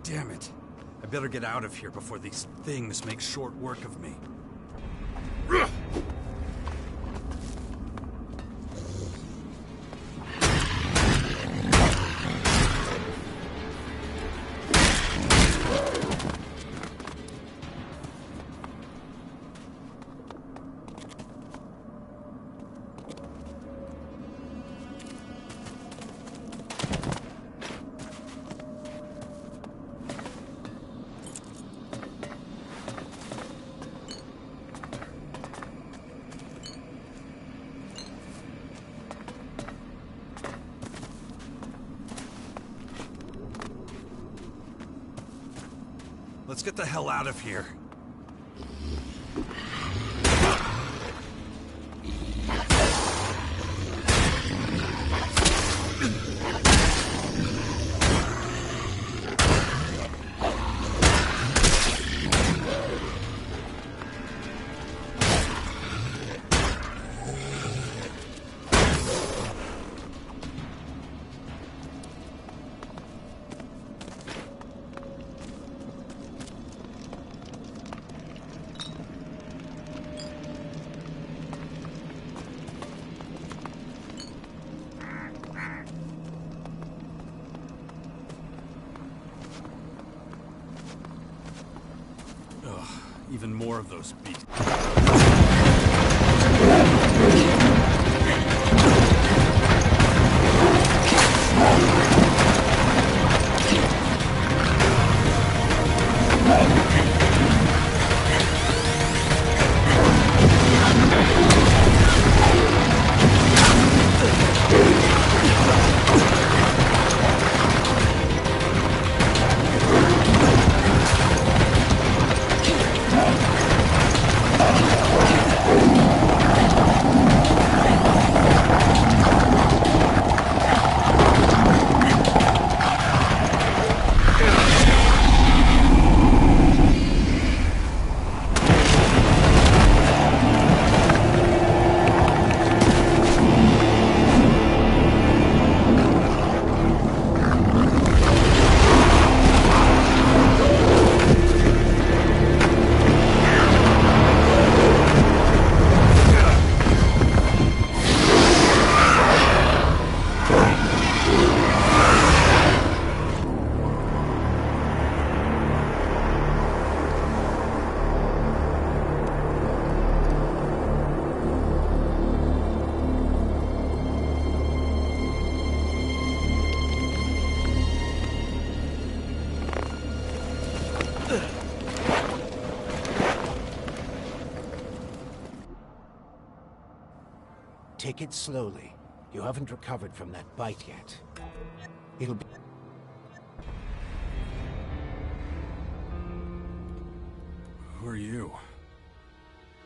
Damn it. I better get out of here before these things make short work of me. Let's get the hell out of here. Even more of those beasts. Take it slowly. You haven't recovered from that bite yet. It'll be... Who are you?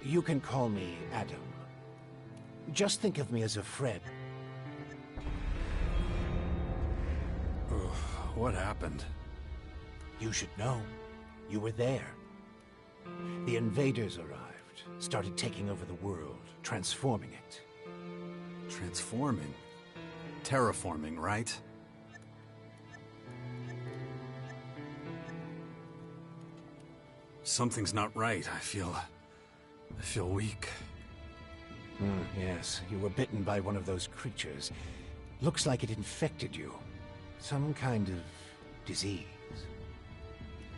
You can call me Adam. Just think of me as a friend. What happened? You should know. You were there. The invaders arrived, started taking over the world, transforming it. Transforming? Terraforming, right? Something's not right. I feel weak. Yes, you were bitten by one of those creatures. Looks like it infected you. Some kind of disease.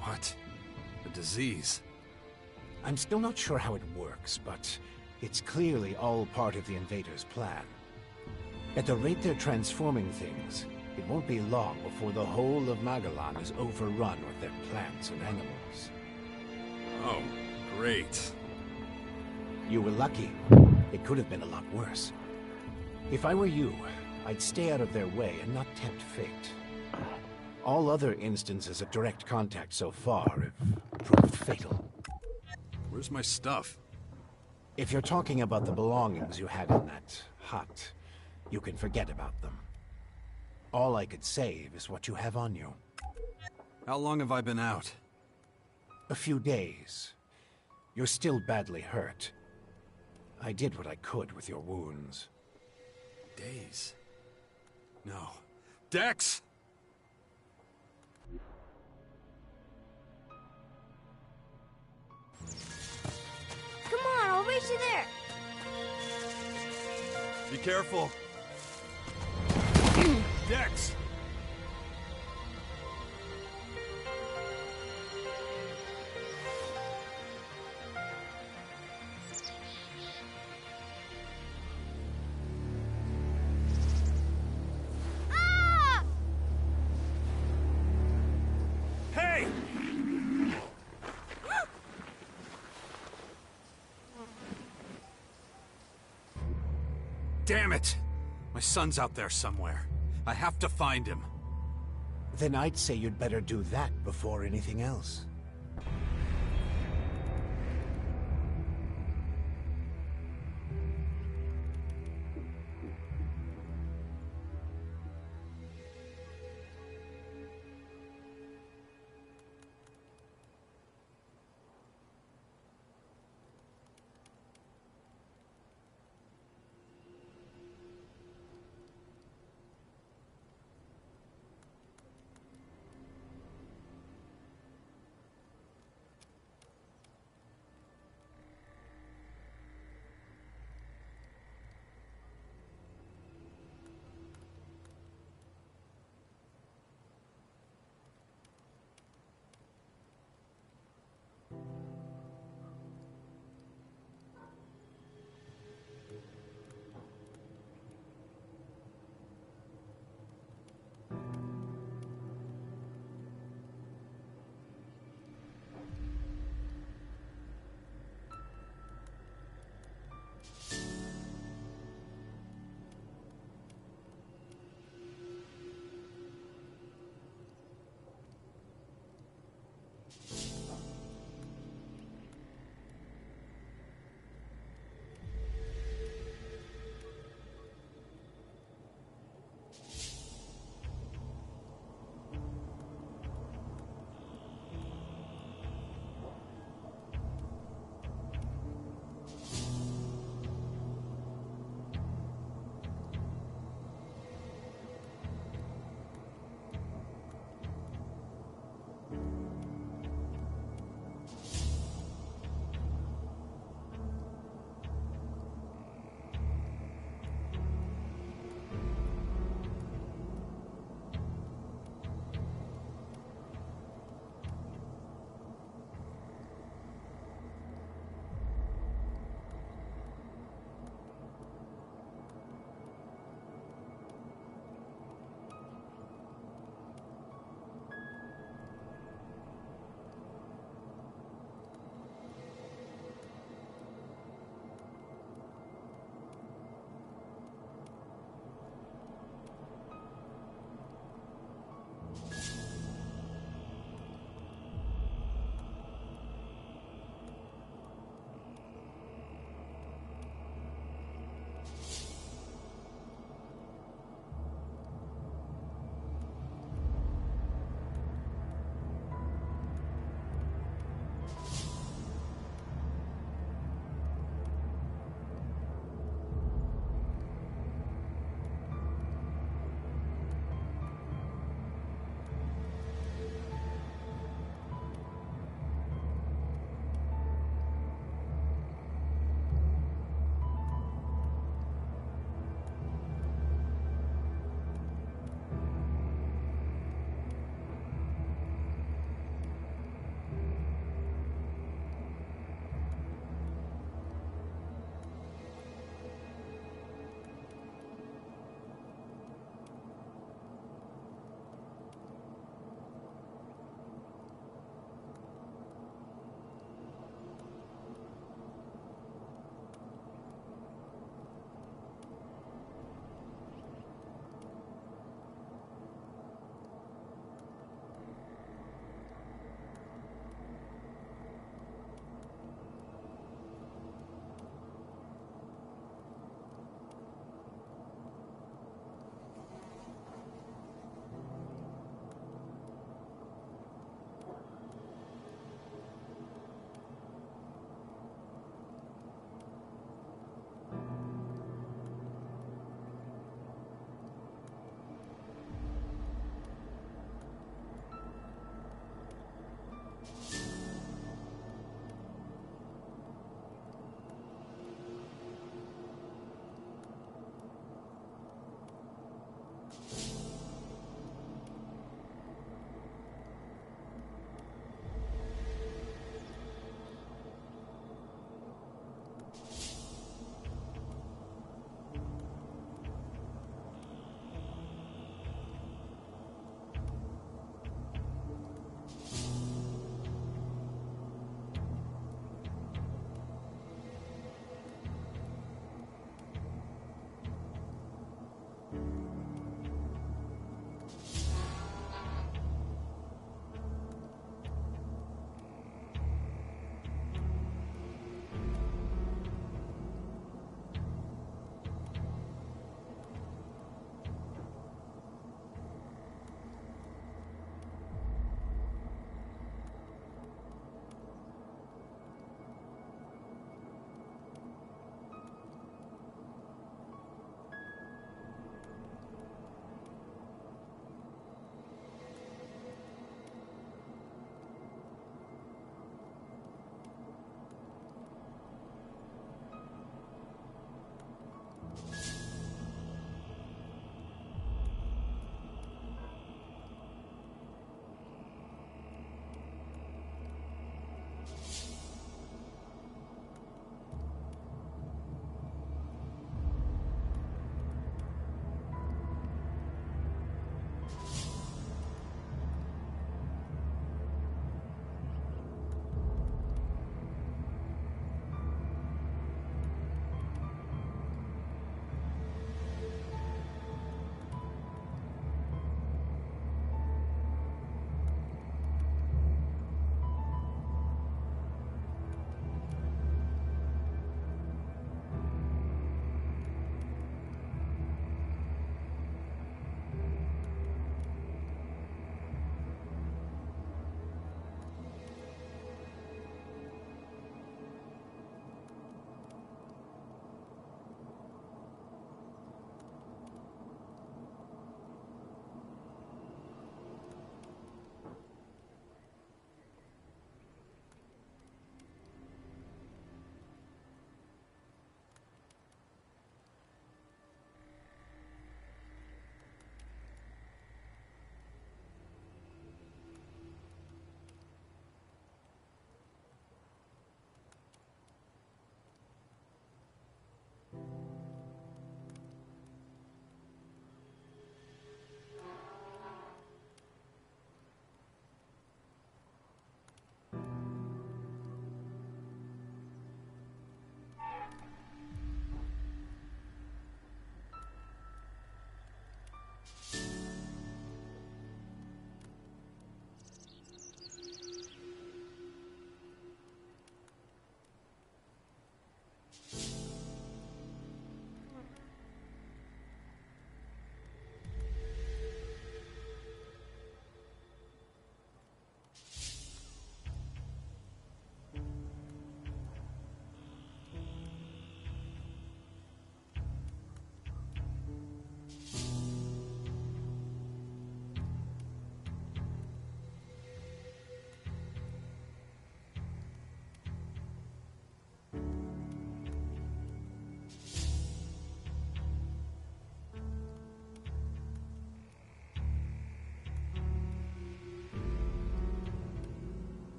What? A disease? I'm still not sure how it works, but it's clearly all part of the invaders' plan. At the rate they're transforming things, it won't be long before the whole of Magalan is overrun with their plants and animals. Oh, great. You were lucky. It could have been a lot worse. If I were you, I'd stay out of their way and not tempt fate. All other instances of direct contact so far have proved fatal. Where's my stuff? If you're talking about the belongings you had in that hut, you can forget about them. All I could save is what you have on you. How long have I been out? A few days. You're still badly hurt. I did what I could with your wounds. Days? No. Dex! see there. Be careful. Dex! Ah! Hey! Damn it! My son's out there somewhere. I have to find him. Then I'd say you'd better do that before anything else.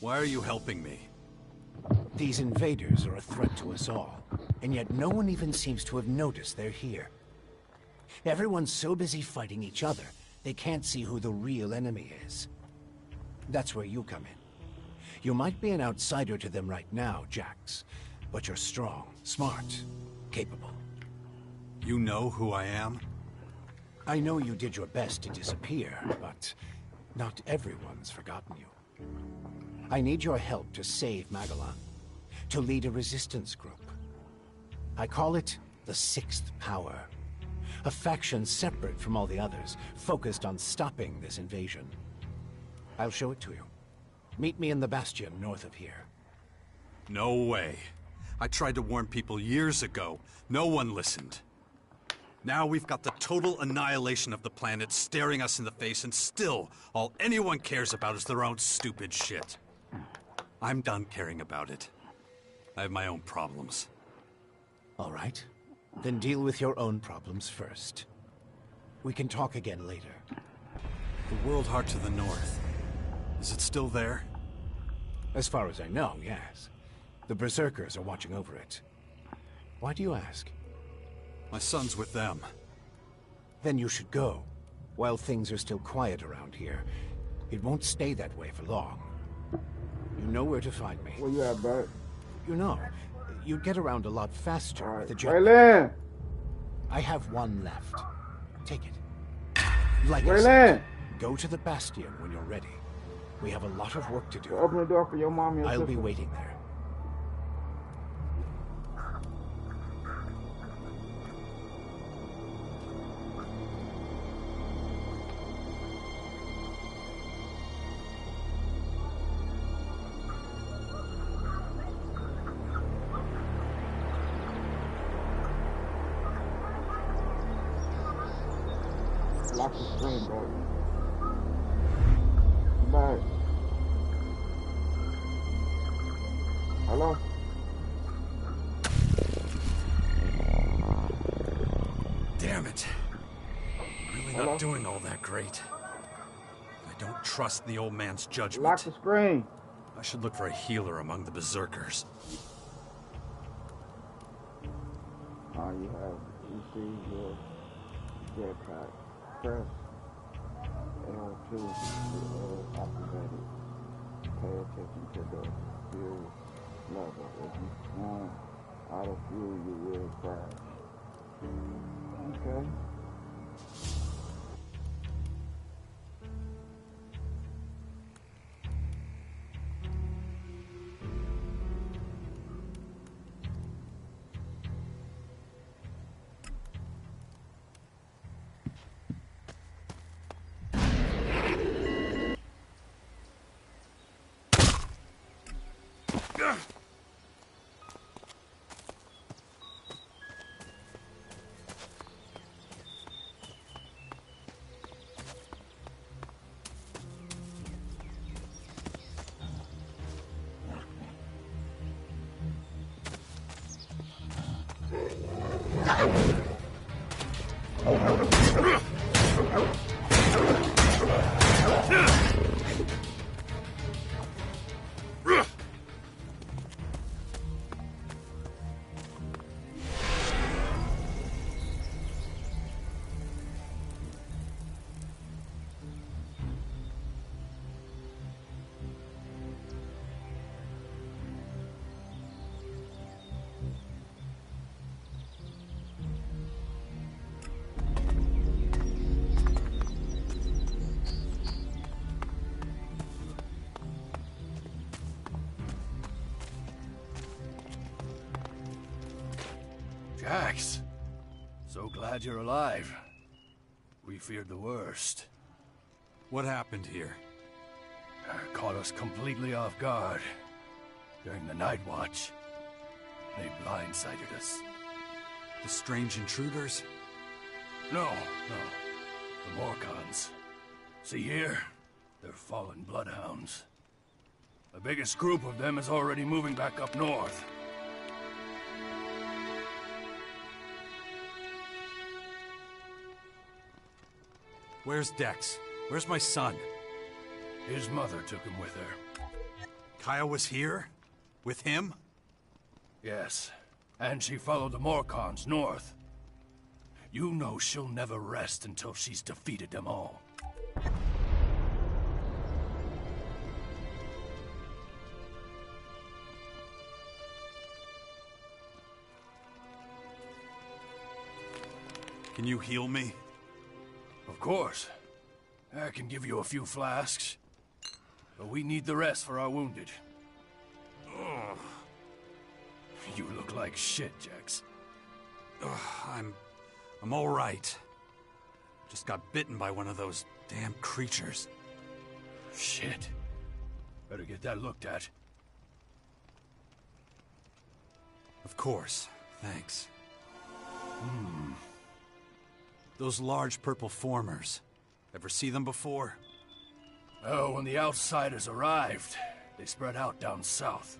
Why are you helping me? These invaders are a threat to us all, and yet no one even seems to have noticed they're here. Everyone's so busy fighting each other, they can't see who the real enemy is. That's where you come in. You might be an outsider to them right now, Jax, but you're strong, smart, capable. You know who I am? I know you did your best to disappear, but not everyone's forgotten you. I need your help to save Magellan, to lead a resistance group. I call it the Sixth Power. A faction separate from all the others, focused on stopping this invasion. I'll show it to you. Meet me in the Bastion north of here. No way. I tried to warn people years ago. No one listened. Now we've got the total annihilation of the planet staring us in the face, and still, all anyone cares about is their own stupid shit. I'm done caring about it. I have my own problems. All right. Then deal with your own problems first. We can talk again later. The World Heart to the north. Is it still there? As far as I know, yes. The Berserkers are watching over it. Why do you ask? My son's with them. Then you should go, while things are still quiet around here. It won't stay that way for long. You know where to find me. Where you at, bud? You know, you'd get around a lot faster All with the right. jet. Raylan! I have one left. Take it. Like I Raylan! said, go to the Bastion when you're ready. We have a lot of work to do. Open the door for your mom and your I'll sister. be waiting there. Lock the screen, bro. Back. Hello? Damn it. Really Hello? not doing all that great. I don't trust the old man's judgment. Lock the screen. I should look for a healer among the Berserkers. You see your jetpack. Press L2 to activate it. Pay attention to the fuel level. If you run out of fuel, you will crash. Okay. Jax, so glad you're alive. We feared the worst. What happened here? Caught us completely off guard. During the night watch, they blindsided us. The strange intruders? No. The Morcons. See here? They're fallen bloodhounds. The biggest group of them is already moving back up north. Where's Dex? Where's my son? His mother took him with her. Kaya was here? With him? Yes, and she followed the Morcons north. You know she'll never rest until she's defeated them all. Can you heal me? Of course. I can give you a few flasks. But we need the rest for our wounded. Ugh. You look like shit, Jax. Ugh, I'm all right. Just got bitten by one of those damn creatures. Shit. Better get that looked at. Of course. Thanks. Those large purple formers. Ever see them before? Oh, when the outsiders arrived, they spread out down south.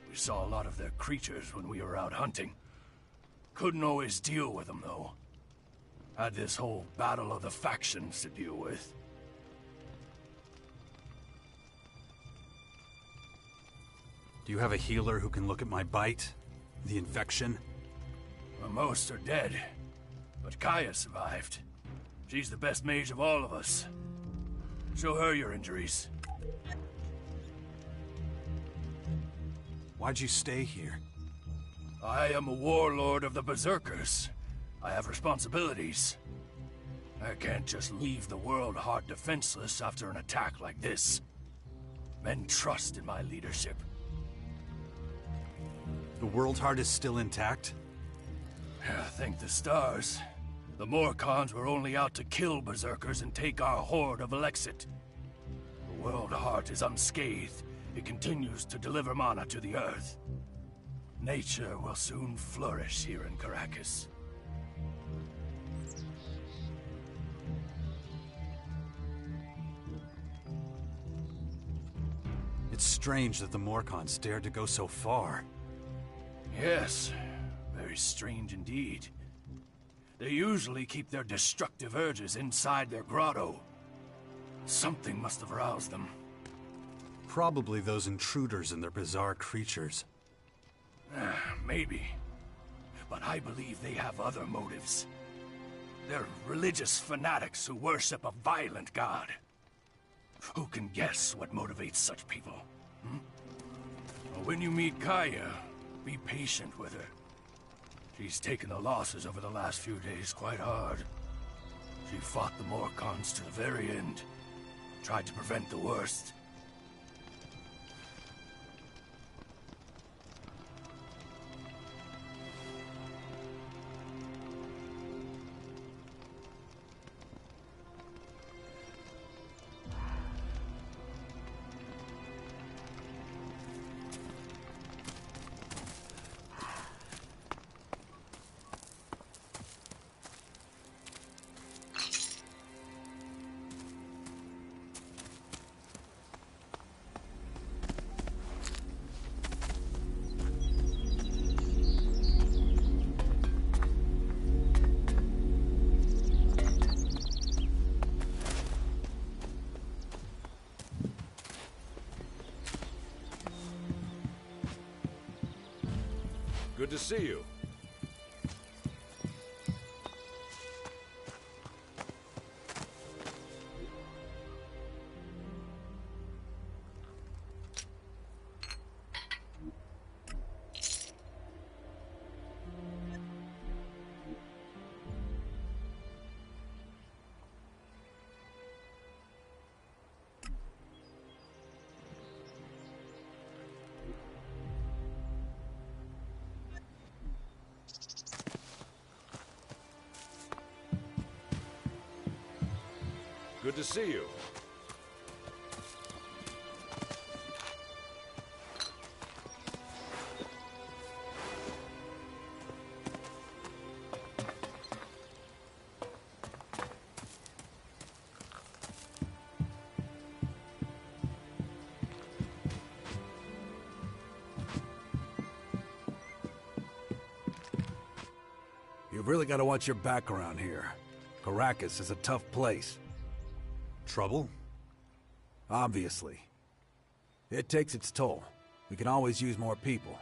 We saw a lot of their creatures when we were out hunting. Couldn't always deal with them, though. Had this whole battle of the factions to deal with. Do you have a healer who can look at my bite? The infection? Well, most are dead. But Kaya survived. She's the best mage of all of us. Show her your injuries. Why'd you stay here? I am a warlord of the Berserkers. I have responsibilities. I can't just leave the world hard defenseless after an attack like this. Men trust in my leadership. The World Heart is still intact? Thank the stars. The Morcons were only out to kill Berserkers and take our horde of Elexit. The World Heart is unscathed. It continues to deliver mana to the earth. Nature will soon flourish here in Caracas. It's strange that the Morcons dared to go so far. Yes, very strange indeed. They usually keep their destructive urges inside their grotto. Something must have roused them. Probably those intruders and their bizarre creatures. Maybe. But I believe they have other motives. They're religious fanatics who worship a violent god. Who can guess what motivates such people? Well, when you meet Kaya, be patient with her. She's taken the losses over the last few days quite hard. She fought the Morcons to the very end. Tried to prevent the worst. Good to see you. Good to see you. You've really got to watch your back around here. Caracas is a tough place. Trouble? Obviously. It takes its toll. We can always use more people.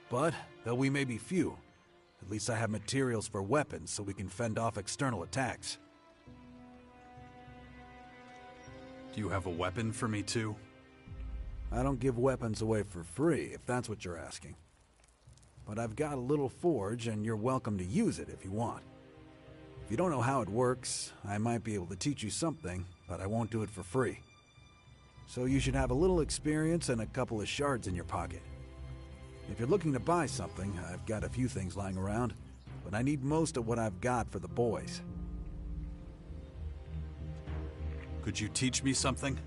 But, though we may be few, at least I have materials for weapons so we can fend off external attacks. Do you have a weapon for me too? I don't give weapons away for free, if that's what you're asking. But I've got a little forge, and you're welcome to use it if you want. If you don't know how it works, I might be able to teach you something, but I won't do it for free. So you should have a little experience and a couple of shards in your pocket. If you're looking to buy something, I've got a few things lying around, but I need most of what I've got for the boys. Could you teach me something?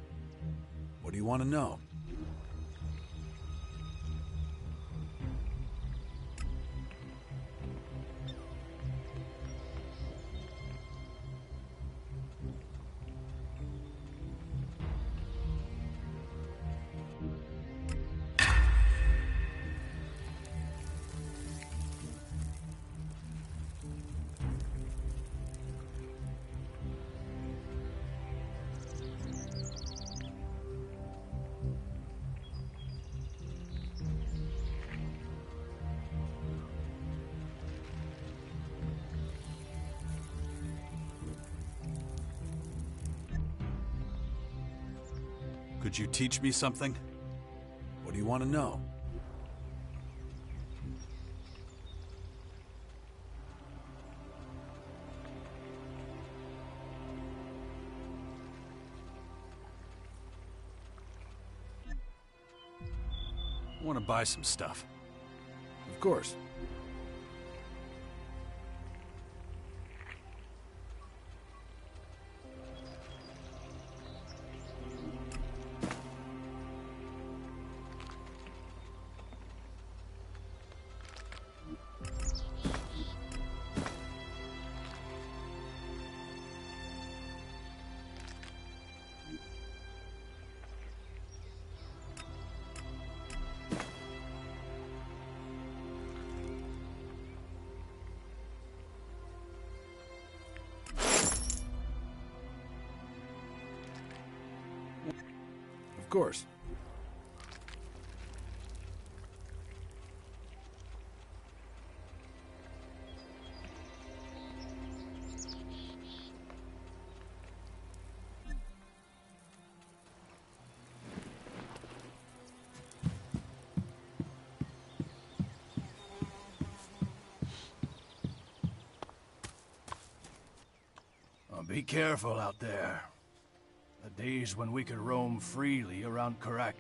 What do you want to know? Could you teach me something? What do you want to know? I want to buy some stuff. Of course. Of course. Be careful out there. The days when we could roam freely around Karak.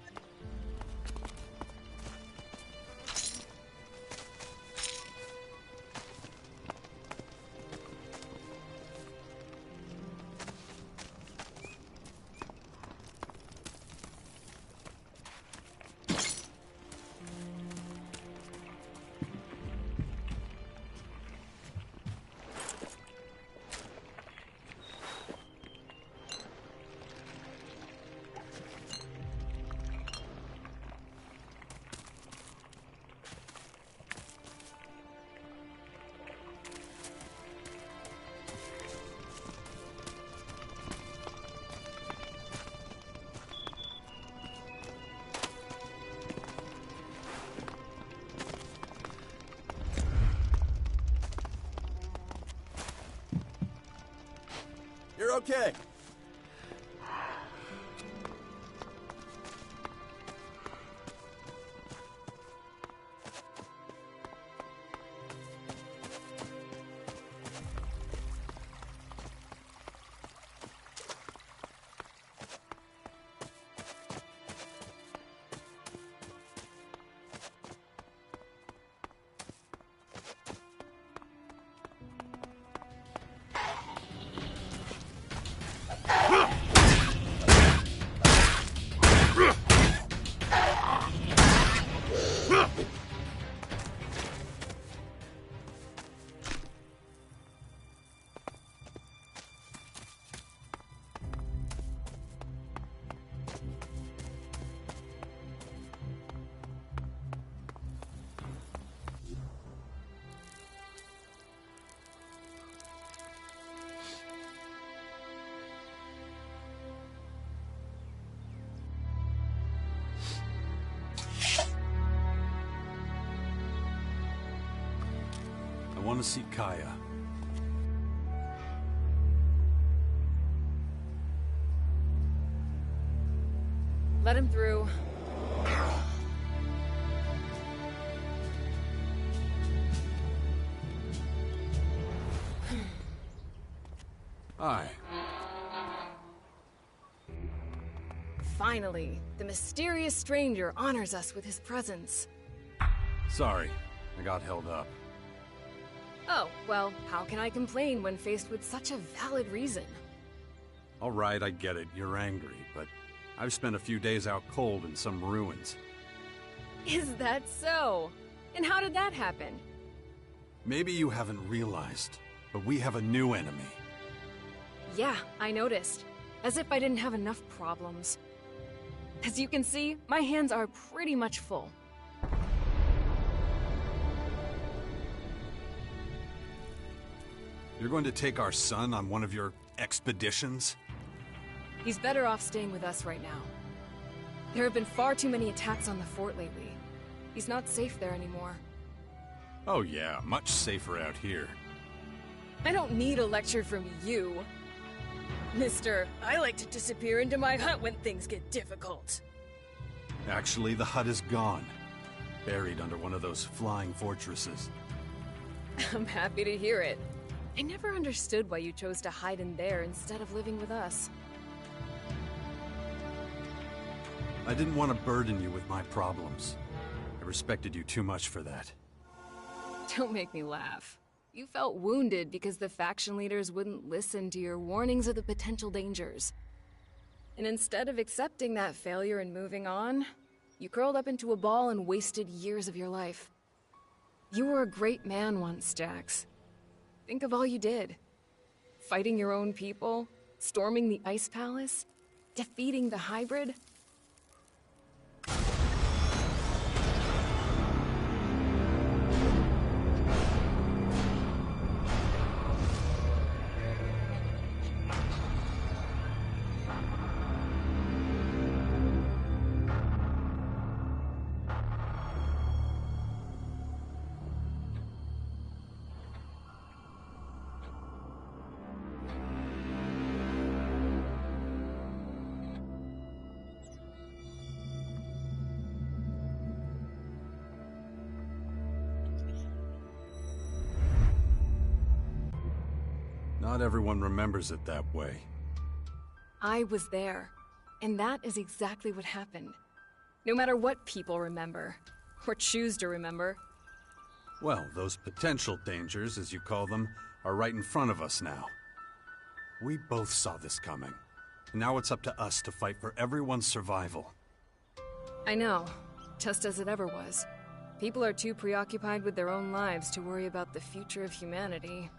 You're okay. want to see Kaya. Let him through. Hi. Finally, the mysterious stranger honors us with his presence. Sorry, I got held up. Oh, well, how can I complain when faced with such a valid reason? All right, I get it. You're angry, but I've spent a few days out cold in some ruins. Is that so? And how did that happen? Maybe you haven't realized, but we have a new enemy. Yeah, I noticed. As if I didn't have enough problems. As you can see, my hands are pretty much full. You're going to take our son on one of your expeditions? He's better off staying with us right now. There have been far too many attacks on the fort lately. He's not safe there anymore. Oh yeah, much safer out here. I don't need a lecture from you. Mister, I like to disappear into my hut when things get difficult. Actually, the hut is gone. Buried under one of those flying fortresses. I'm happy to hear it. I never understood why you chose to hide in there instead of living with us. I didn't want to burden you with my problems. I respected you too much for that. Don't make me laugh. You felt wounded because the faction leaders wouldn't listen to your warnings of the potential dangers. And instead of accepting that failure and moving on, you curled up into a ball and wasted years of your life. You were a great man once, Jax. Think of all you did. Fighting your own people, storming the Ice Palace, defeating the Hybrid. Not everyone remembers it that way. I was there, and that is exactly what happened. No matter what people remember, or choose to remember. Well, those potential dangers, as you call them, are right in front of us now. We both saw this coming. Now it's up to us to fight for everyone's survival. I know, just as it ever was. People are too preoccupied with their own lives to worry about the future of humanity.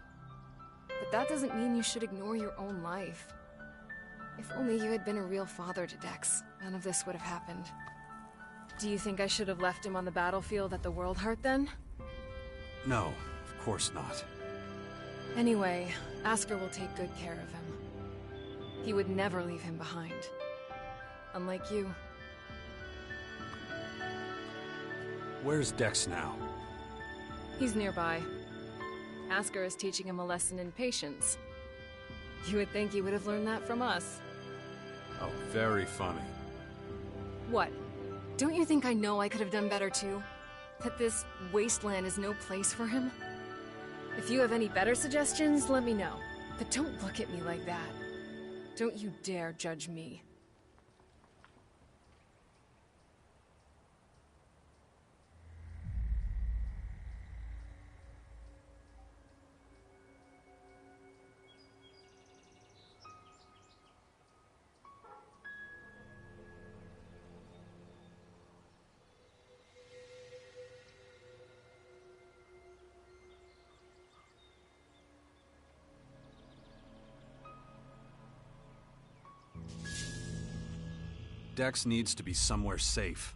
But that doesn't mean you should ignore your own life. If only you had been a real father to Dex, none of this would have happened. Do you think I should have left him on the battlefield at the World Heart then? No, of course not. Anyway, Asker will take good care of him. He would never leave him behind. Unlike you. Where's Dex now? He's nearby. Asker is teaching him a lesson in patience. You would think he would have learned that from us. Oh, very funny. What? Don't you think I know I could have done better too? That this wasteland is no place for him? If you have any better suggestions, let me know. But don't look at me like that. Don't you dare judge me. Dex needs to be somewhere safe.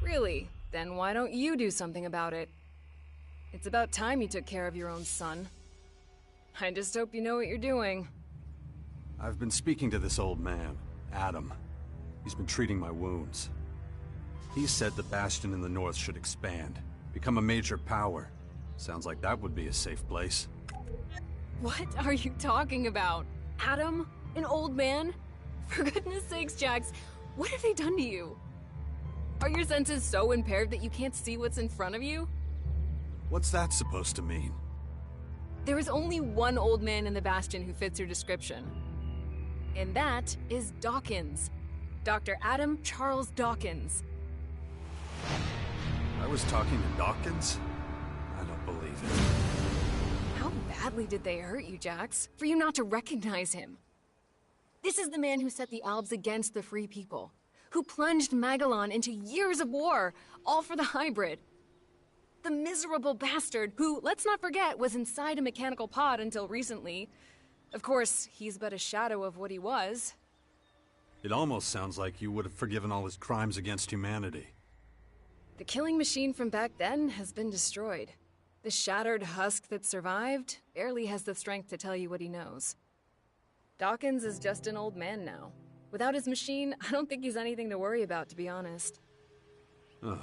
Really? Then why don't you do something about it? It's about time you took care of your own son. I just hope you know what you're doing. I've been speaking to this old man, Adam. He's been treating my wounds. He said the Bastion in the north should expand, become a major power. Sounds like that would be a safe place. What are you talking about? Adam? An old man? For goodness sakes, Jax, what have they done to you? Are your senses so impaired that you can't see what's in front of you? What's that supposed to mean? There is only one old man in the Bastion who fits your description. And that is Dawkins. Dr. Adam Charles Dawkins. I was talking to Dawkins? I don't believe it. How badly did they hurt you, Jax, for you not to recognize him? This is the man who set the Albs against the Free People, who plunged Magellan into years of war, all for the hybrid. The miserable bastard who, let's not forget, was inside a mechanical pod until recently. Of course, he's but a shadow of what he was. It almost sounds like you would have forgiven all his crimes against humanity. The killing machine from back then has been destroyed. The shattered husk that survived barely has the strength to tell you what he knows. Dawkins is just an old man now. Without his machine, I don't think he's anything to worry about, to be honest. Ugh.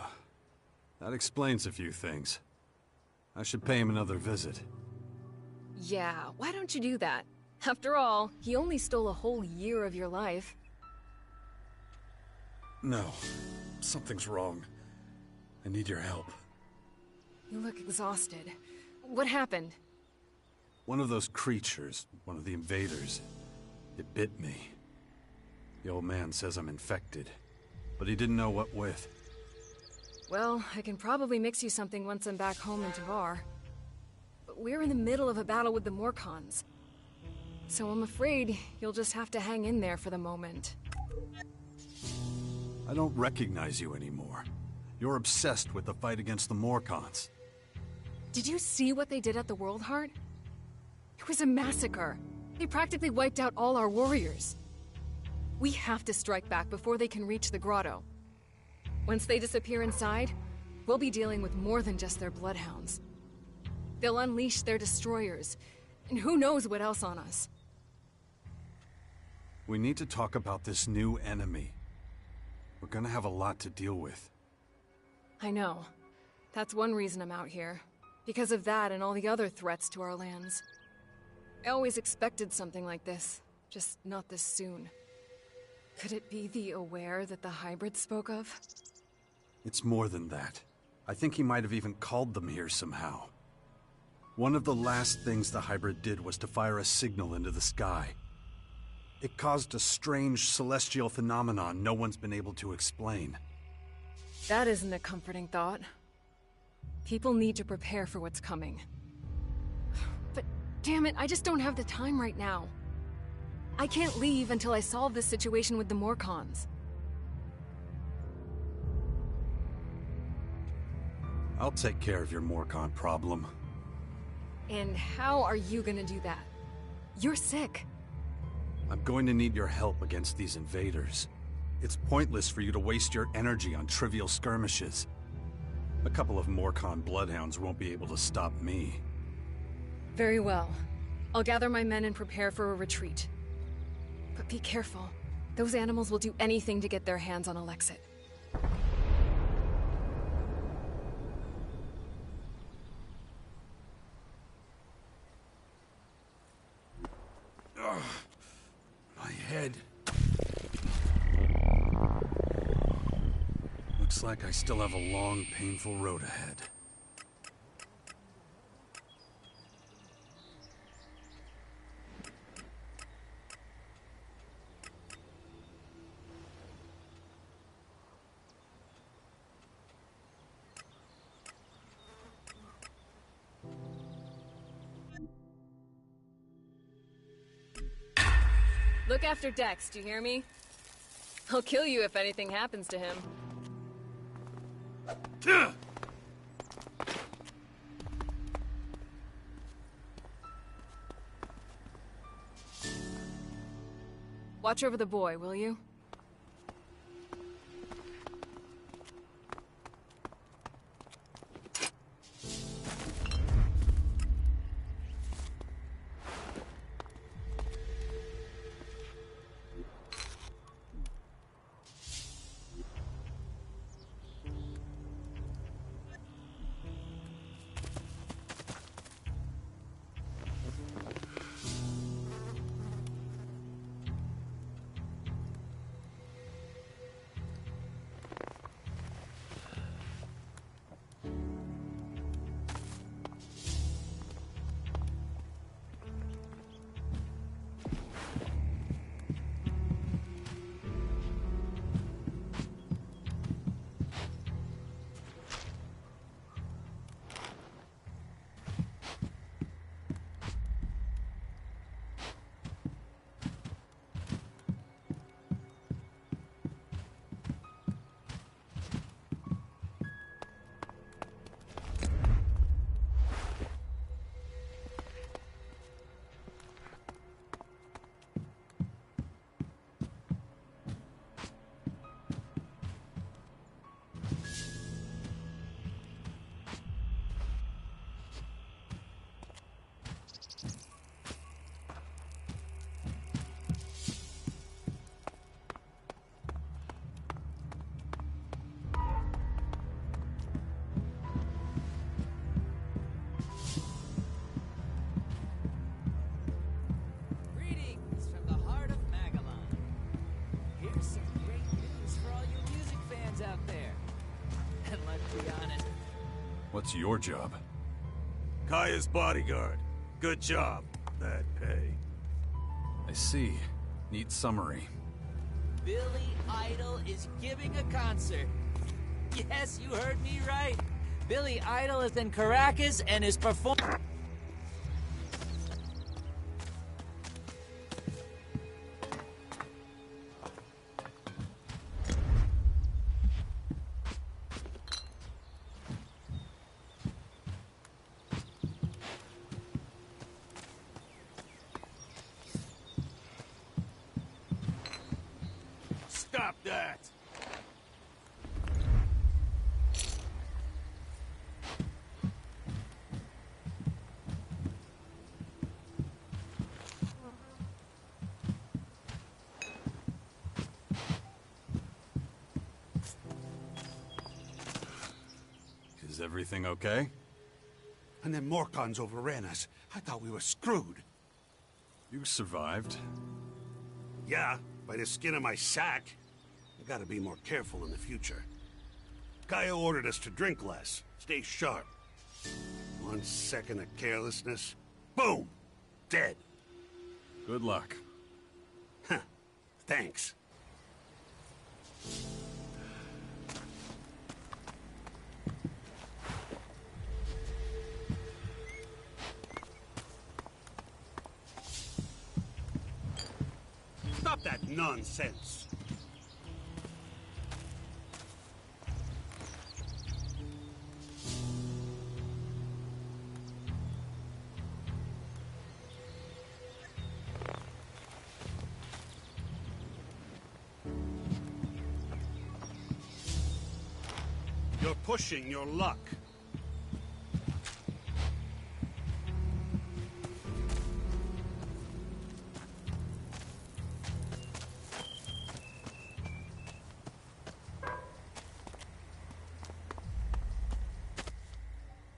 That explains a few things. I should pay him another visit. Yeah, why don't you do that? After all, he only stole a whole year of your life. No. Something's wrong. I need your help. You look exhausted. What happened? One of those creatures, one of the invaders, it bit me. The old man says I'm infected, but he didn't know what with. Well, I can probably mix you something once I'm back home in Tavar. But we're in the middle of a battle with the Morcons. So I'm afraid you'll just have to hang in there for the moment. I don't recognize you anymore. You're obsessed with the fight against the Morcons. Did you see what they did at the World Heart? It was a massacre. They practically wiped out all our warriors. We have to strike back before they can reach the grotto. Once they disappear inside, we'll be dealing with more than just their bloodhounds. They'll unleash their destroyers, and who knows what else on us. We need to talk about this new enemy. We're gonna have a lot to deal with. I know. That's one reason I'm out here. Because of that and all the other threats to our lands. I always expected something like this, just not this soon. Could it be the Aware that the hybrid spoke of? It's more than that. I think he might have even called them here somehow. One of the last things the hybrid did was to fire a signal into the sky. It caused a strange celestial phenomenon no one's been able to explain. That isn't a comforting thought. People need to prepare for what's coming. But damn it, I just don't have the time right now. I can't leave until I solve this situation with the Morcons. I'll take care of your Morcon problem. And how are you gonna do that? You're sick. I'm going to need your help against these invaders. It's pointless for you to waste your energy on trivial skirmishes. A couple of Morcon bloodhounds won't be able to stop me. Very well. I'll gather my men and prepare for a retreat. But be careful. Those animals will do anything to get their hands on Alexit. My head. Looks like I still have a long, painful road ahead. Look after Dex, do you hear me? I'll kill you if anything happens to him. Watch over the boy, will you? What's your job? Kaya's bodyguard. Good job. Bad pay. I see. Neat summary. Billy Idol is giving a concert. Yes, you heard me right. Billy Idol is in Caracas and is performing. Stop that! Is everything okay? And then Morcons overran us. I thought we were screwed. You survived. Yeah, by the skin of my sack. I gotta be more careful in the future. Kaya ordered us to drink less, stay sharp. 1 second of carelessness, boom! Dead. Good luck. Huh. Thanks. Stop that nonsense! You're pushing your luck.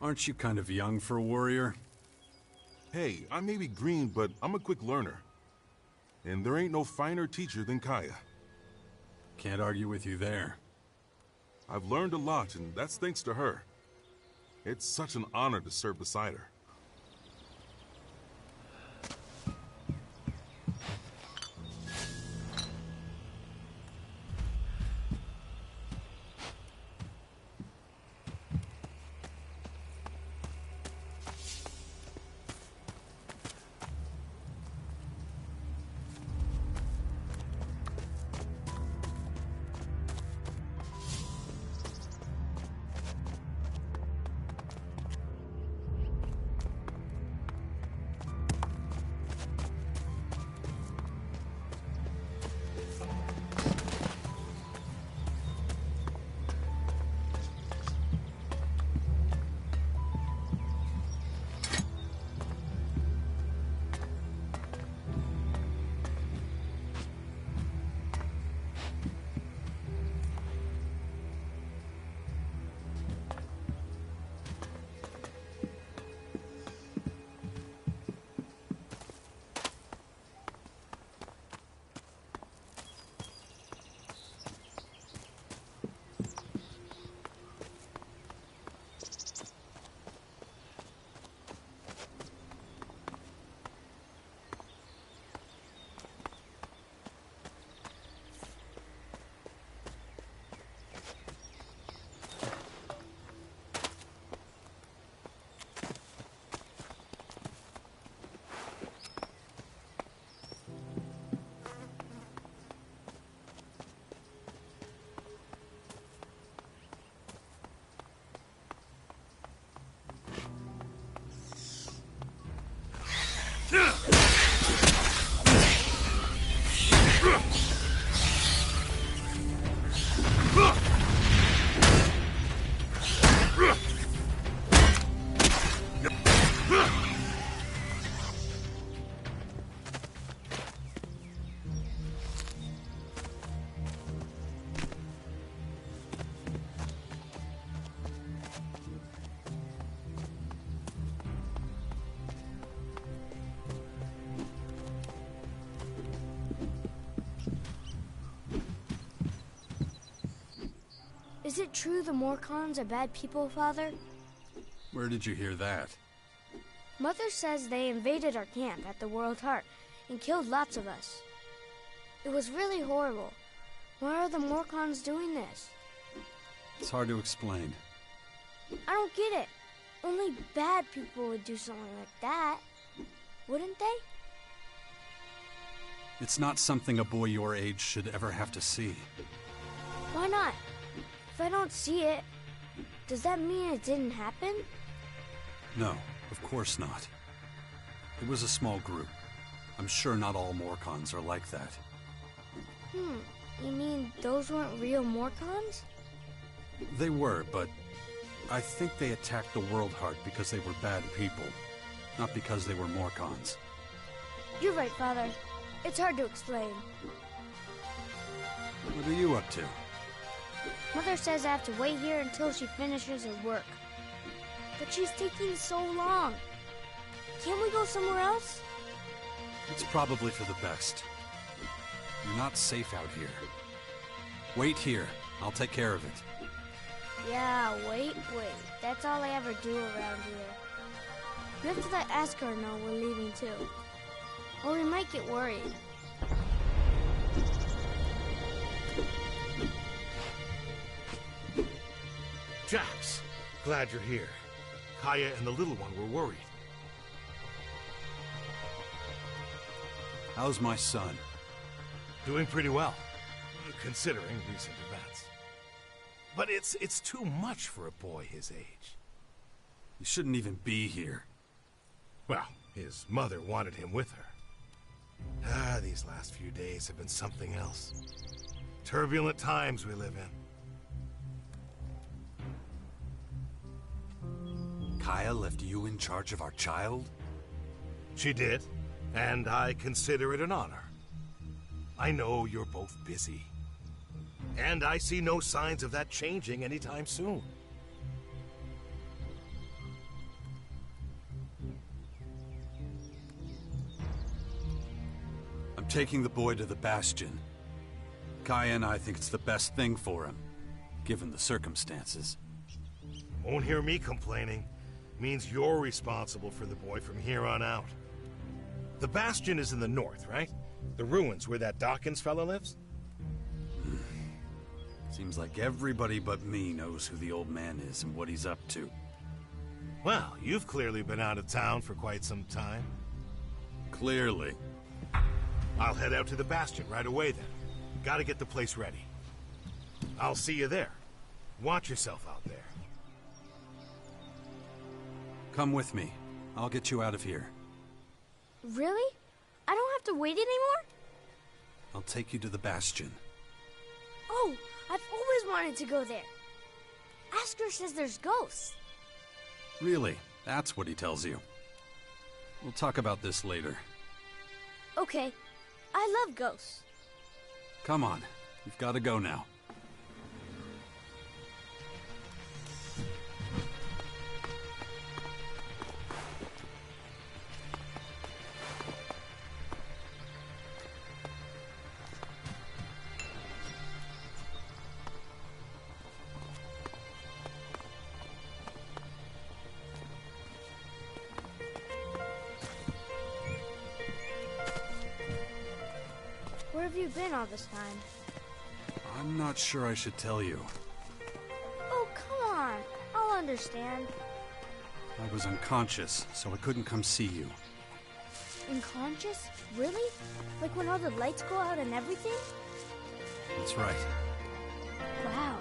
Aren't you kind of young for a warrior? Hey, I may be green, but I'm a quick learner. And there ain't no finer teacher than Kaya. Can't argue with you there. I've learned a lot, and that's thanks to her. It's such an honor to serve beside her. Is it true the Morcons are bad people, Father? Where did you hear that? Mother says they invaded our camp at the World Heart and killed lots of us. It was really horrible. Why are the Morcons doing this? It's hard to explain. I don't get it. Only bad people would do something like that. Wouldn't they? It's not something a boy your age should ever have to see. Why not? If I don't see it, does that mean it didn't happen? No, of course not. It was a small group. I'm sure not all Morcons are like that. You mean those weren't real Morcons? They were, but I think they attacked the World Heart because they were bad people, not because they were Morcons. You're right, Father. It's hard to explain. What are you up to? Mother says I have to wait here until she finishes her work. But she's taking so long. Can't we go somewhere else? It's probably for the best. You're not safe out here. Wait here. I'll take care of it. Yeah, wait. That's all I ever do around here. We have to let Askar know we're leaving too. Or we might get worried. Jax, glad you're here. Kaya and the little one were worried. How's my son? Doing pretty well, considering recent events. But it's too much for a boy his age. He shouldn't even be here. Well, his mother wanted him with her. These last few days have been something else. Turbulent times we live in. Kaya left you in charge of our child? She did, and I consider it an honor. I know you're both busy, and I see no signs of that changing anytime soon. I'm taking the boy to the Bastion. Kaya and I think it's the best thing for him, given the circumstances. Won't hear me complaining. Means you're responsible for the boy from here on out. The Bastion is in the north, right? The ruins where that Dawkins fellow lives? Seems like everybody but me knows who the old man is and what he's up to. Well, you've clearly been out of town for quite some time. Clearly. I'll head out to the Bastion right away then. Gotta get the place ready. I'll see you there. Watch yourself out there. Come with me. I'll get you out of here. Really? I don't have to wait anymore? I'll take you to the Bastion. Oh, I've always wanted to go there. Askar says there's ghosts. Really? That's what he tells you. We'll talk about this later. Okay. I love ghosts. Come on. You've got to go now. Where have you been all this time? I'm not sure I should tell you. Oh, come on. I'll understand. I was unconscious, so I couldn't come see you. Unconscious? Really? Like when all the lights go out and everything? That's right. Wow.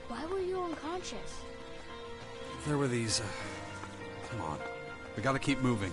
Why were you unconscious? There were these... Come on. We gotta keep moving.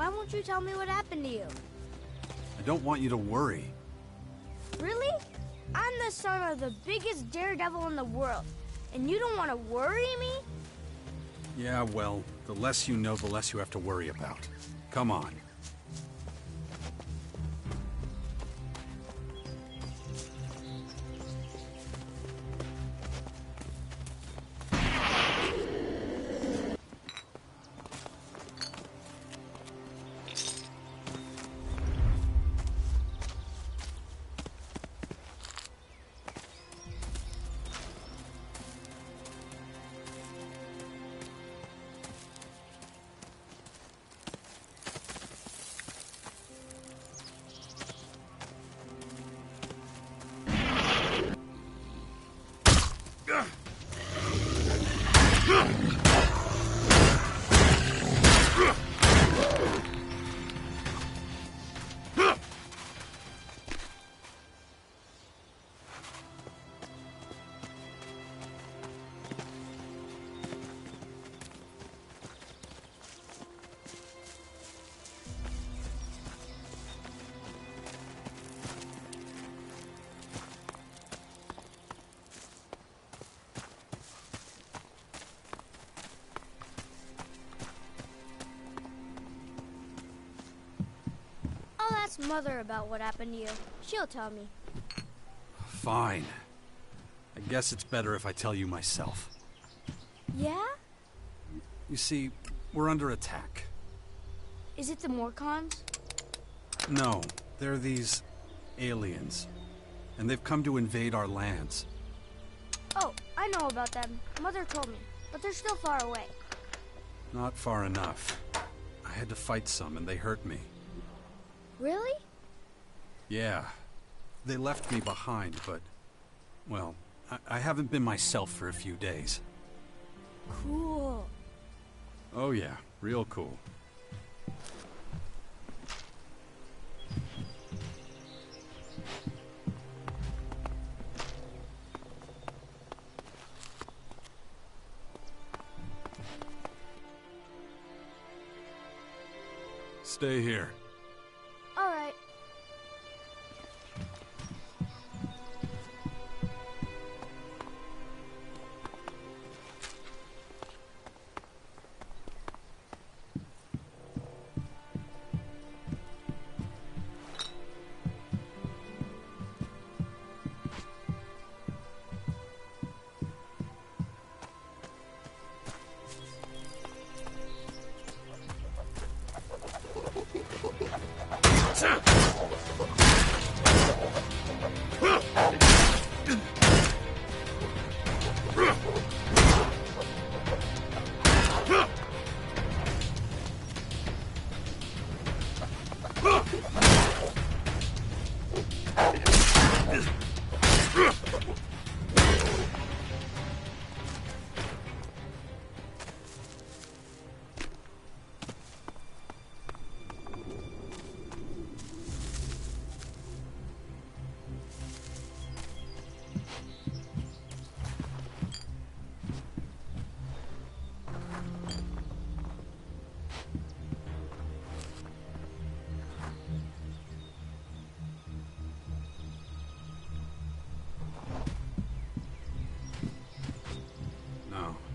Why won't you tell me what happened to you? I don't want you to worry. Really? I'm the son of the biggest daredevil in the world, and you don't want to worry me? Yeah, well, the less you know, the less you have to worry about. Come on. I'll ask Mother about what happened to you. She'll tell me. Fine. I guess it's better if I tell you myself. Yeah? You see, we're under attack. Is it the Morcons? No, they're these aliens. And they've come to invade our lands. Oh, I know about them. Mother told me, but they're still far away. Not far enough. I had to fight some and they hurt me. Really? Yeah. They left me behind, but... well, I haven't been myself for a few days. Cool. Oh yeah, real cool. Stay here. All right.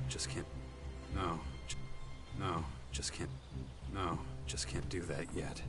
Just can't. No. No. Just can't. No. Just can't do that yet.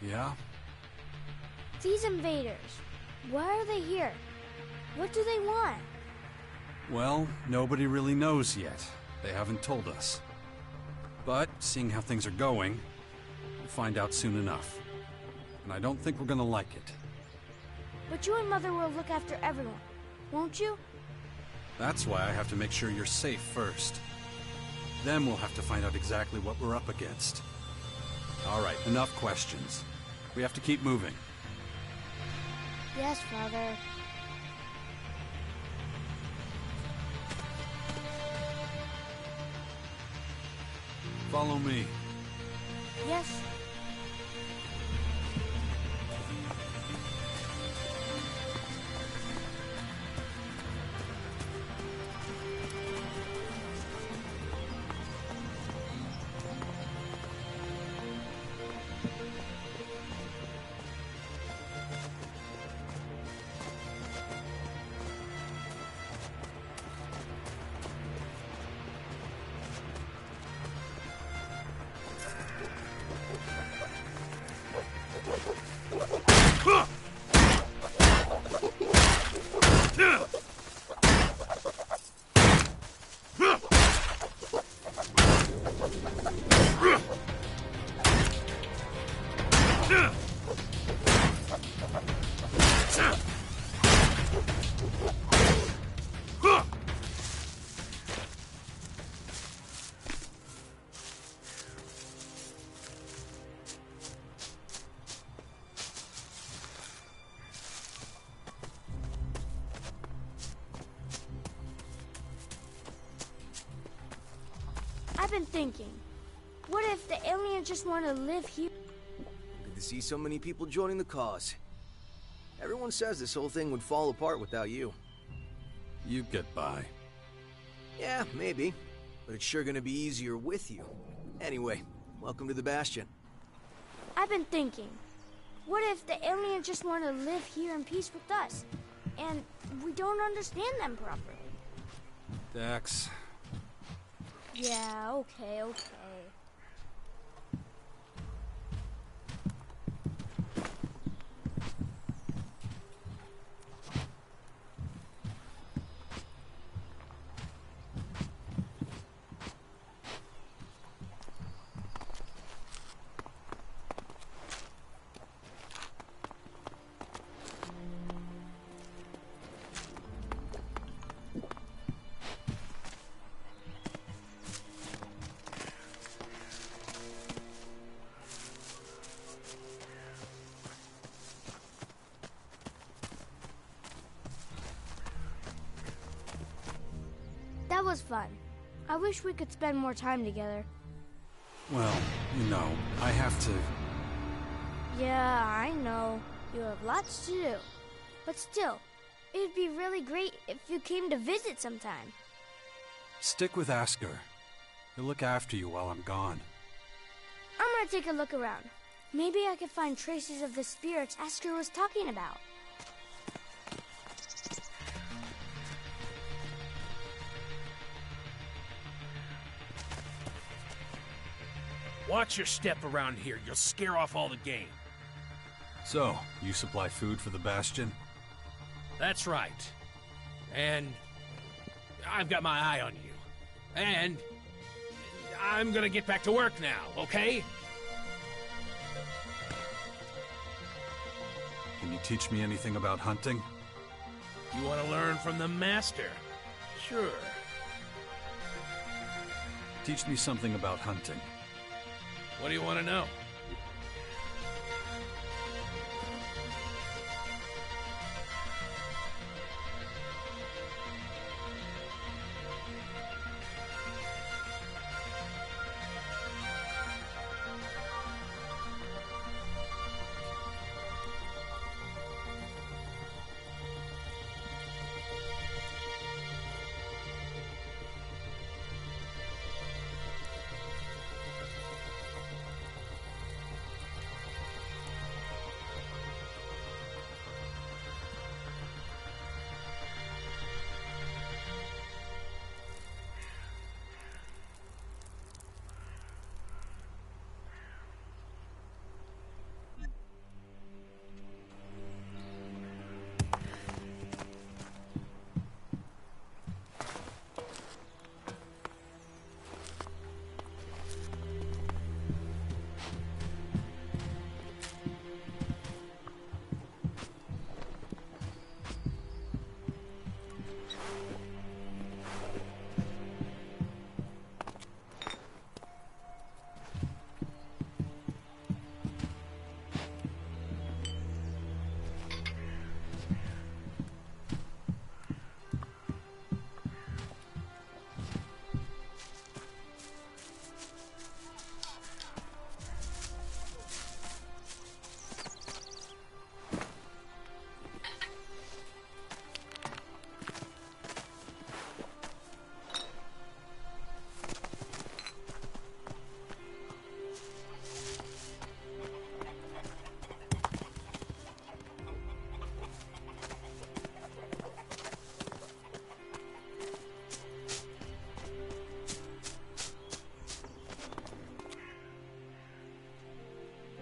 Yeah? These invaders, why are they here? What do they want? Well, nobody really knows yet. They haven't told us. But, seeing how things are going, we'll find out soon enough. And I don't think we're gonna like it. But you and Mother will look after everyone, won't you? That's why I have to make sure you're safe first. Then we'll have to find out exactly what we're up against. All right, enough questions. We have to keep moving. Yes, Father. Follow me. Yes. I've been thinking, what if the aliens just want to live here? Good to see so many people joining the cause. Everyone says this whole thing would fall apart without you. You'd get by. Yeah, maybe. But it's sure gonna be easier with you. Anyway, welcome to the Bastion. I've been thinking, what if the aliens just want to live here in peace with us, and we don't understand them properly? Dex. Yeah, okay. That was fun. I wish we could spend more time together. Well, you know, I have to... Yeah, I know. You have lots to do. But still, it would be really great if you came to visit sometime. Stick with Asker. He'll look after you while I'm gone. I'm gonna take a look around. Maybe I could find traces of the spirits Asker was talking about. Watch your step around here. You'll scare off all the game. So, you supply food for the Bastion? That's right. And I've got my eye on you. And I'm gonna get back to work now, okay? Can you teach me anything about hunting? You want to learn from the master? Sure. Teach me something about hunting. What do you want to know?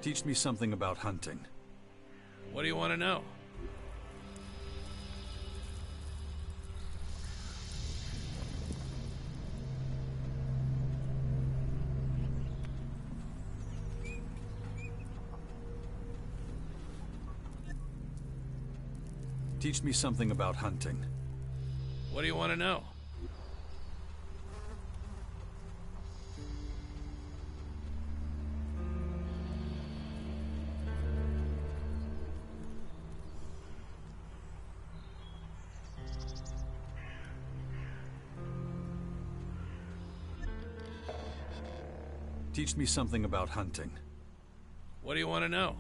Teach me something about hunting. What do you want to know? Teach me something about hunting. What do you want to know? Teach me something about hunting. What do you want to know?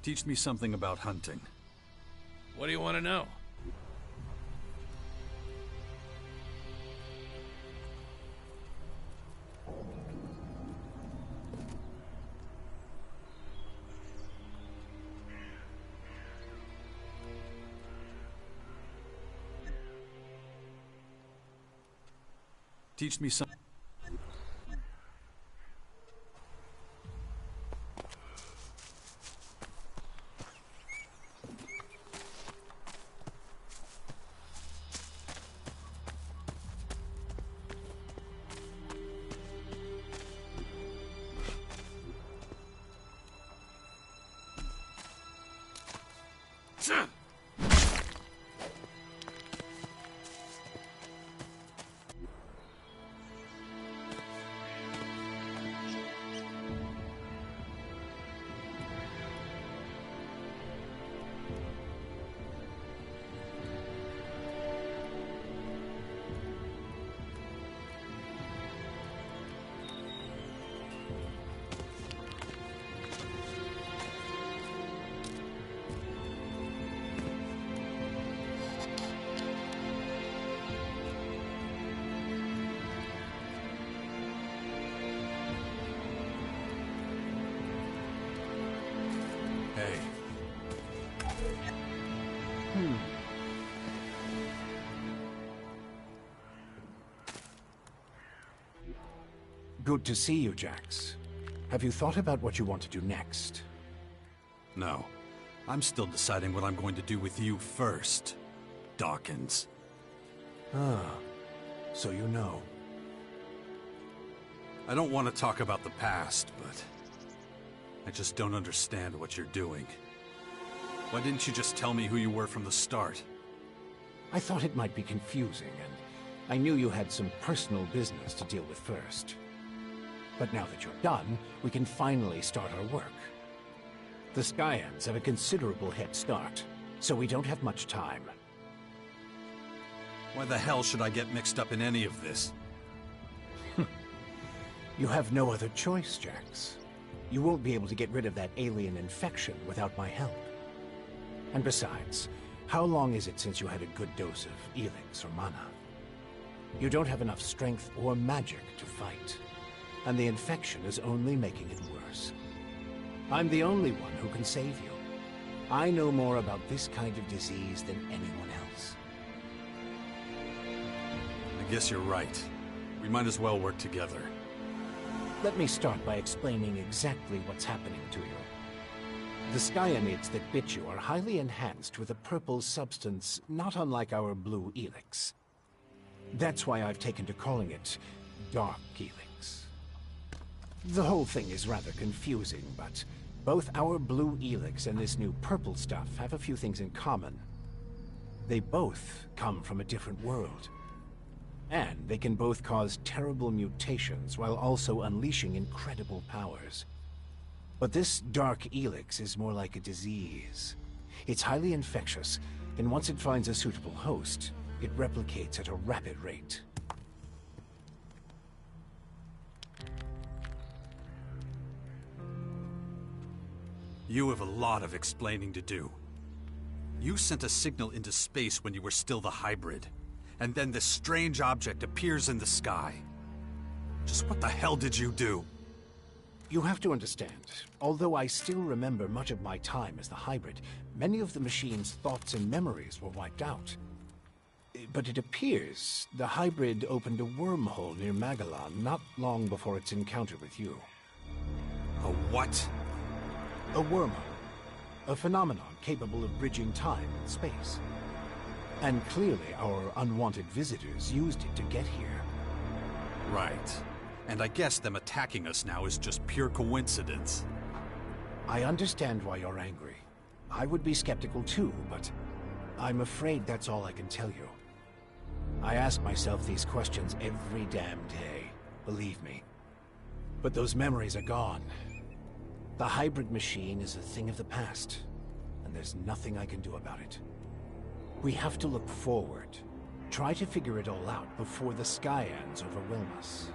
Teach me something about hunting. What do you want to know? Teach me some. Hey. Good to see you, Jax. Have you thought about what you want to do next? No. I'm still deciding what I'm going to do with you first, Dawkins. Ah, so you know. I don't want to talk about the past, but I just don't understand what you're doing. Why didn't you just tell me who you were from the start? I thought it might be confusing, and I knew you had some personal business to deal with first. But now that you're done, we can finally start our work. The Skyans have a considerable head start, so we don't have much time. Why the hell should I get mixed up in any of this? You have no other choice, Jax. You won't be able to get rid of that alien infection without my help. And besides, how long is it since you had a good dose of Elex or mana? You don't have enough strength or magic to fight, and the infection is only making it worse. I'm the only one who can save you. I know more about this kind of disease than anyone else. I guess you're right. We might as well work together. Let me start by explaining exactly what's happening to you. The Skyanids that bit you are highly enhanced with a purple substance not unlike our blue Elex. That's why I've taken to calling it Dark Elex. The whole thing is rather confusing, but both our blue Elex and this new purple stuff have a few things in common. They both come from a different world. And they can both cause terrible mutations while also unleashing incredible powers. But this Dark Elex is more like a disease. It's highly infectious, and once it finds a suitable host, it replicates at a rapid rate. You have a lot of explaining to do. You sent a signal into space when you were still the hybrid. And then this strange object appears in the sky. Just what the hell did you do? You have to understand, although I still remember much of my time as the hybrid, many of the machine's thoughts and memories were wiped out. But it appears the hybrid opened a wormhole near Magellan not long before its encounter with you. A what? A wormhole. A phenomenon capable of bridging time and space. And clearly our unwanted visitors used it to get here. Right. And I guess them attacking us now is just pure coincidence. I understand why you're angry. I would be skeptical too, but I'm afraid that's all I can tell you. I ask myself these questions every damn day, believe me. But those memories are gone. The hybrid machine is a thing of the past, and there's nothing I can do about it. We have to look forward. Try to figure it all out before the Skyans overwhelm us.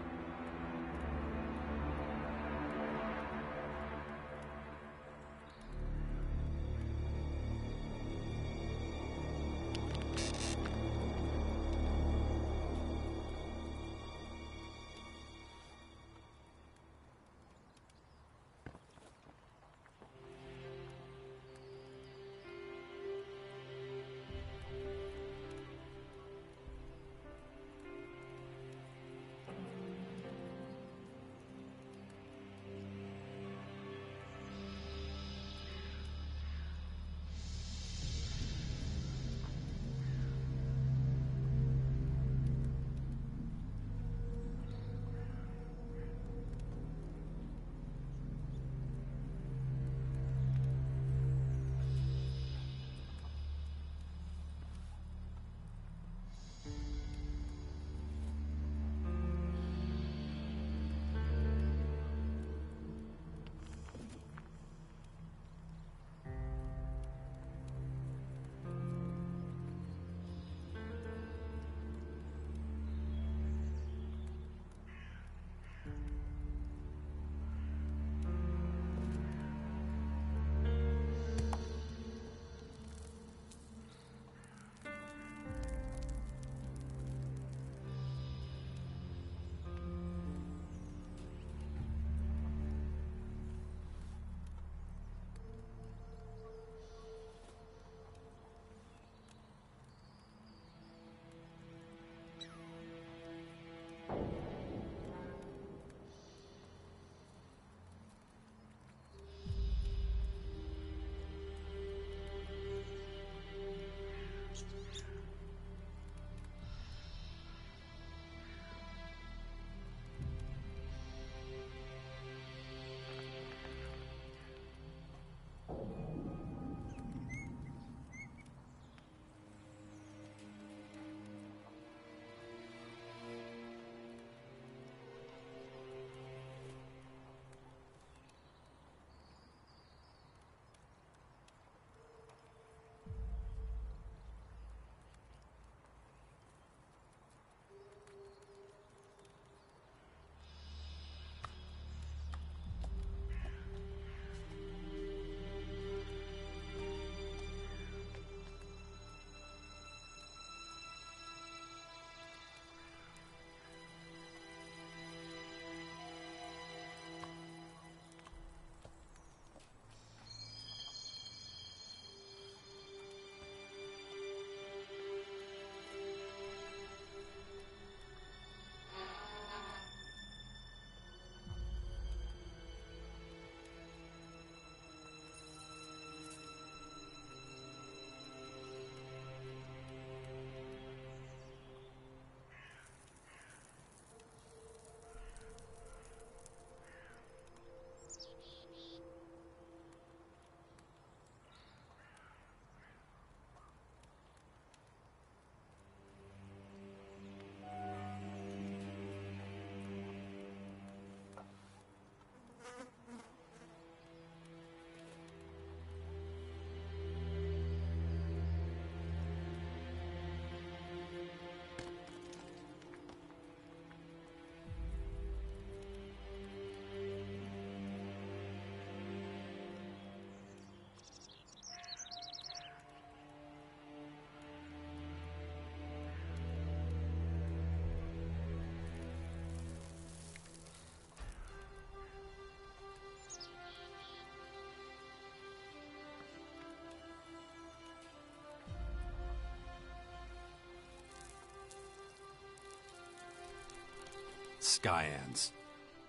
Skyans.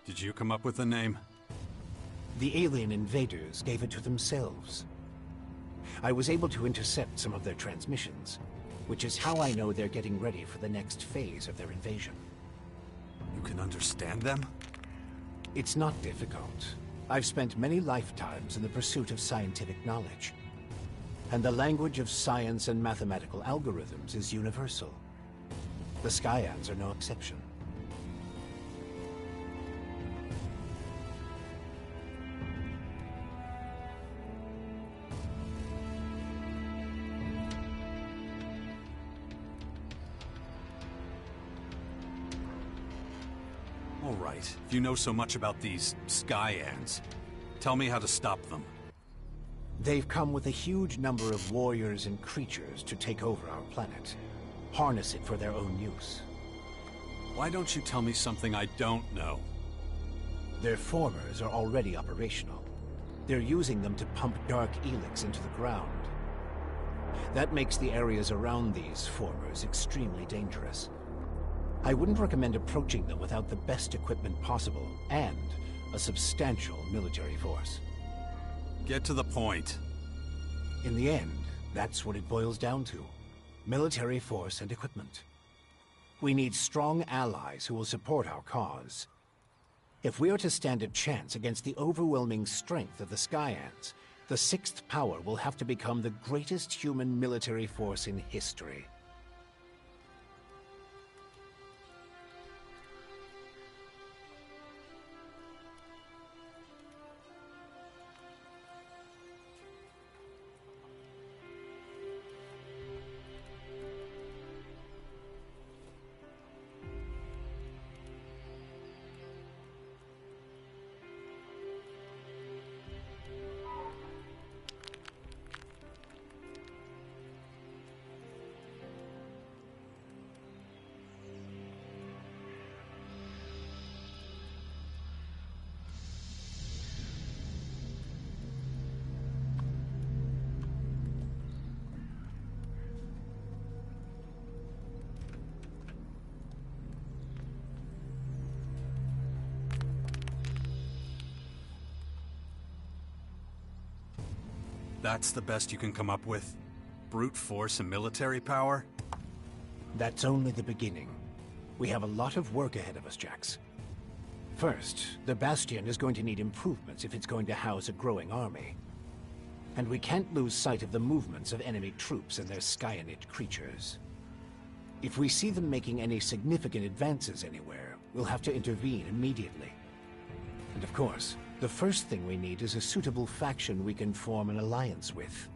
Did you come up with the name? The alien invaders gave it to themselves. I was able to intercept some of their transmissions, which is how I know they're getting ready for the next phase of their invasion. You can understand them? It's not difficult. I've spent many lifetimes in the pursuit of scientific knowledge. And the language of science and mathematical algorithms is universal. The Skyans are no exception. All right, if you know so much about these Skyans, tell me how to stop them. They've come with a huge number of warriors and creatures to take over our planet. Harness it for their own use. Why don't you tell me something I don't know? Their formers are already operational. They're using them to pump dark Elex into the ground. That makes the areas around these formers extremely dangerous. I wouldn't recommend approaching them without the best equipment possible, and a substantial military force. Get to the point. In the end, that's what it boils down to. Military force and equipment. We need strong allies who will support our cause. If we are to stand a chance against the overwhelming strength of the Skyans, the Sixth Power will have to become the greatest human military force in history. That's the best you can come up with? Brute force and military power? That's only the beginning. We have a lot of work ahead of us, Jax. First, the Bastion is going to need improvements if it's going to house a growing army. And we can't lose sight of the movements of enemy troops and their Skyanid creatures. If we see them making any significant advances anywhere, we'll have to intervene immediately. And of course, the first thing we need is a suitable faction we can form an alliance with.